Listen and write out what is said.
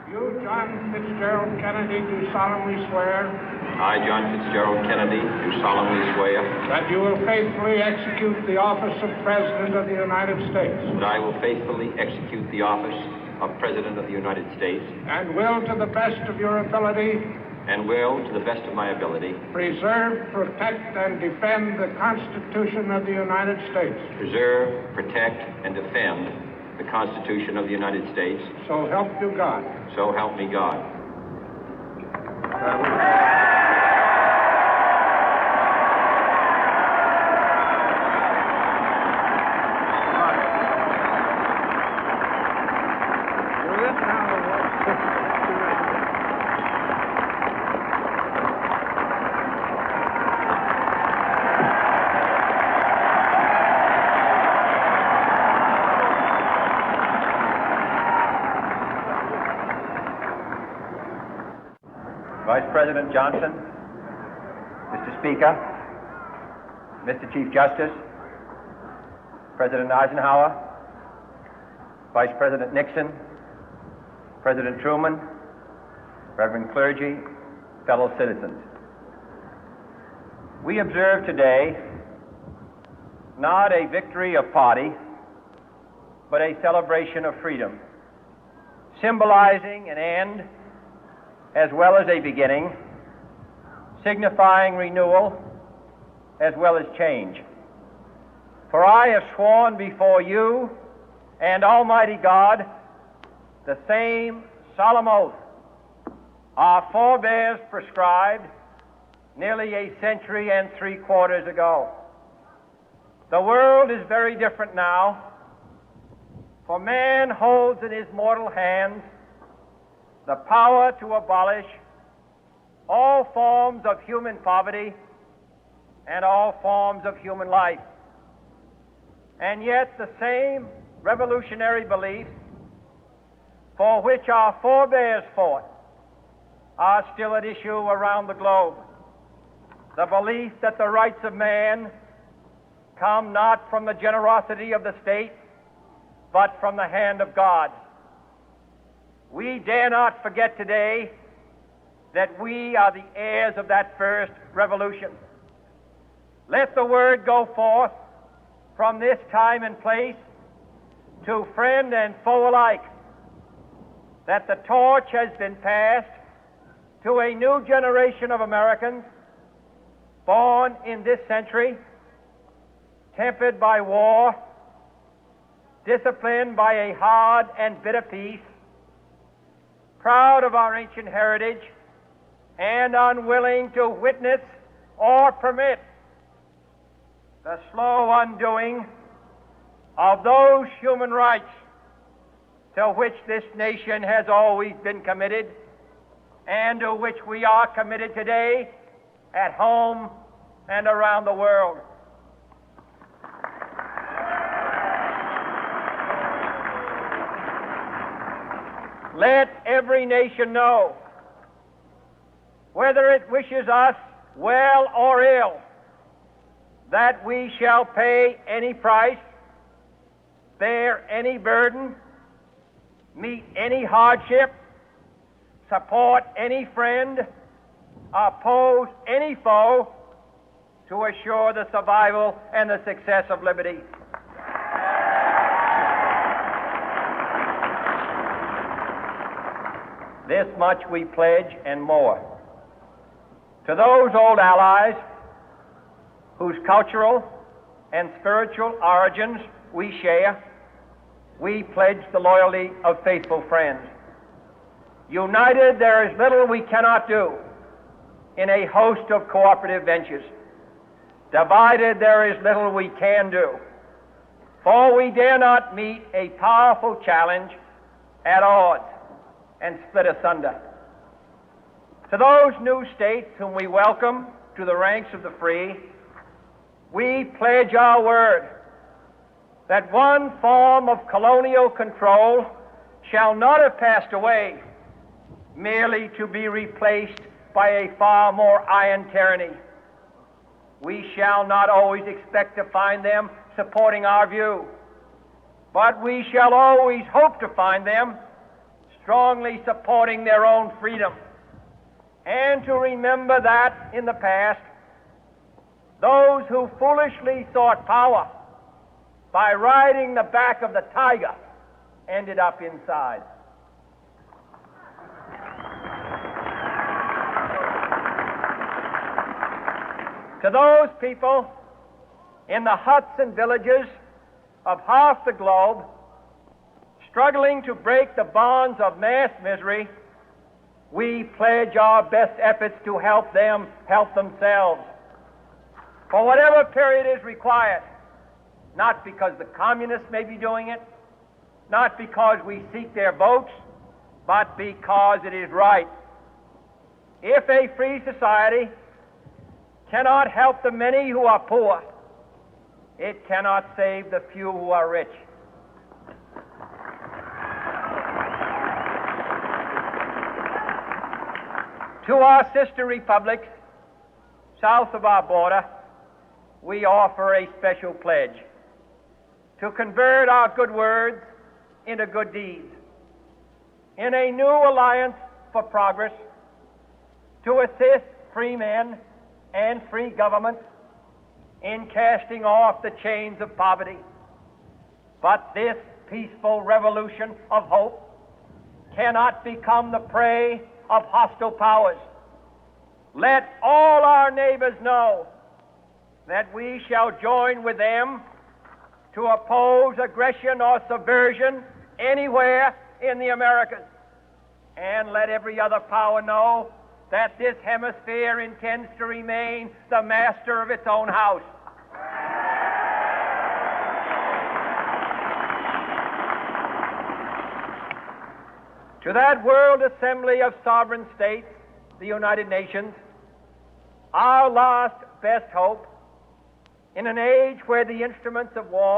You, John Fitzgerald Kennedy, do solemnly swear. I, John Fitzgerald Kennedy, do solemnly swear. That you will faithfully execute the office of President of the United States. That I will faithfully execute the office of President of the United States. And will, to the best of your ability. And will, to the best of my ability. Preserve, protect, and defend the Constitution of the United States. Preserve, protect, and defend the Constitution of the United States. So help you God. So help me God. Vice President Johnson, Mr. Speaker, Mr. Chief Justice, President Eisenhower, Vice President Nixon, President Truman, Reverend clergy, fellow citizens. We observe today not a victory of party, but a celebration of freedom, symbolizing an end as well as a beginning, signifying renewal as well as change. For I have sworn before you and Almighty God the same solemn oath our forebears prescribed nearly a century and 3/4 ago. The world is very different now, for man holds in his mortal hands the power to abolish all forms of human poverty and all forms of human life. And yet the same revolutionary beliefs for which our forebears fought are still at issue around the globe. The belief that the rights of man come not from the generosity of the state, but from the hand of God. We dare not forget today that we are the heirs of that first revolution. Let the word go forth from this time and place to friend and foe alike that the torch has been passed to a new generation of Americans born in this century, tempered by war, disciplined by a hard and bitter peace, proud of our ancient heritage, and unwilling to witness or permit the slow undoing of those human rights to which this nation has always been committed and to which we are committed today at home and around the world. Let every nation know, whether it wishes us well or ill, that we shall pay any price, bear any burden, meet any hardship, support any friend, oppose any foe to assure the survival and the success of liberty. This much we pledge and more. To those old allies whose cultural and spiritual origins we share, we pledge the loyalty of faithful friends. United, there is little we cannot do in a host of cooperative ventures. Divided, there is little we can do, for we dare not meet a powerful challenge at odds and split asunder. To those new states whom we welcome to the ranks of the free, we pledge our word that one form of colonial control shall not have passed away, merely to be replaced by a far more iron tyranny. We shall not always expect to find them supporting our view, but we shall always hope to find them strongly supporting their own freedom, and to remember that in the past, those who foolishly sought power by riding the back of the tiger ended up inside. To those people in the huts and villages of half the globe struggling to break the bonds of mass misery, we pledge our best efforts to help them help themselves for whatever period is required, not because the communists may be doing it, not because we seek their votes, but because it is right. If a free society cannot help the many who are poor, it cannot save the few who are rich. To our sister republics south of our border, we offer a special pledge to convert our good words into good deeds, in a new alliance for progress, to assist free men and free governments in casting off the chains of poverty. But this peaceful revolution of hope cannot become the prey of hostile powers. Let all our neighbors know that we shall join with them to oppose aggression or subversion anywhere in the Americas. And let every other power know that this hemisphere intends to remain the master of its own house. To that World Assembly of Sovereign States, the United Nations, our last best hope in an age where the instruments of war